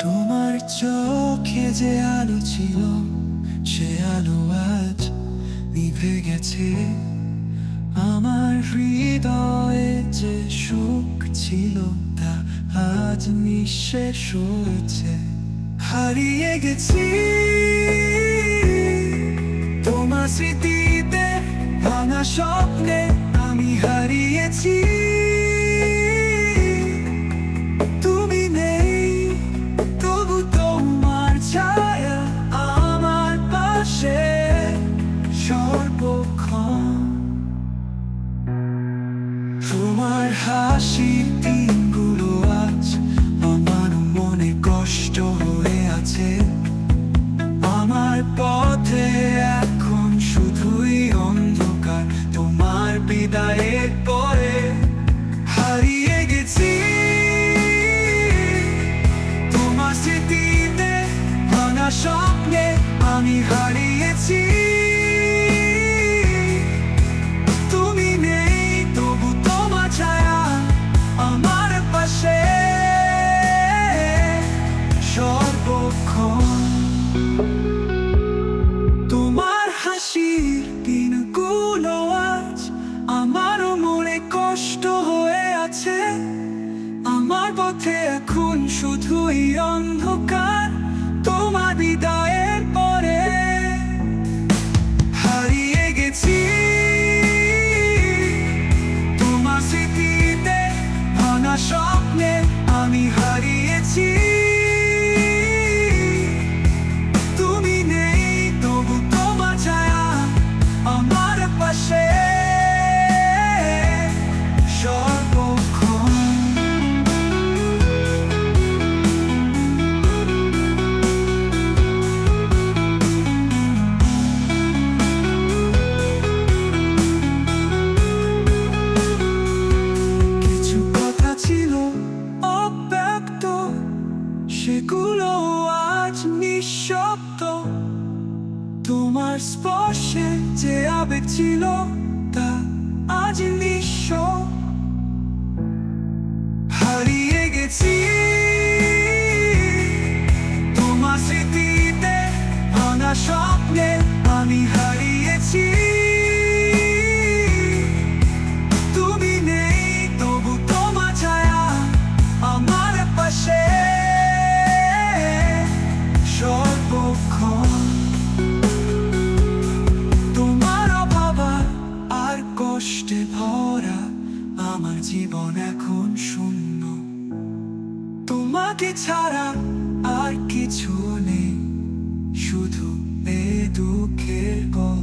তোমার চোখে যে আলো ছিল, সে আলো আজ নিভে গেছে। আমার হৃদয়ে যে সুখ ছিল, তা আজ নিঃশেষ হয়েছে। হারিয়ে গেছি তোমার স্মৃতিতে, ভাঙা স্বপ্নে আমি হারিয়েছি। তুমি নেই, তবু তোমার ছায়া আমার পাশে সর্বক্ষণ। তোমার হাসির দিনগুলো আজ আমার মনে কষ্ট হয়ে আছে। আমার পথে এখন শুধুই অন্ধকার, তোমার বিদায়ের পরে হারিয়ে গেছি তোমার স্মৃতিতে, ভাঙা স্বপ্নে আমি হারিয়েছি। তুমি নেই, তবু তোমার ছায়া আমার পাশে সর্বক্ষণ। তোমার হাসির দিনগুলো আজ আমারও মনে কষ্ট হয়ে আছে। আমার পথে এখন শুধুই অন্ধকার, তোমার বিদায়ের পরে হারিয়ে গেছি তোমার স্মৃতিতে, ভাঙা স্বপ্নে আমি হারিয়েছি। তুমি নেই, তবু তোমার ছায়া আমার পাশে সর্বক্ষণ। কিছু কথা ছিল অব্যক্ত, সেগুলো আজ নিঃশব্দ। তোমার স্পর্শে যে আবেগ ছিল, তা আজ নিঃস্ব। হারিয়ে গেছি তোমার স্মৃতিতে, ভাঙা স্বপ্নে আমি হারিয়েছি। তুমি নেই, তবু তোমার ছায়া আমার পাশে সর্বক্ষণ। তোমার অভাব আর কষ্টে ভরা আমার জীবন এখন শূন্য। তোমাকে ছাড়া আর কিছু নেই, শুধু এ দুঃখের গল্প।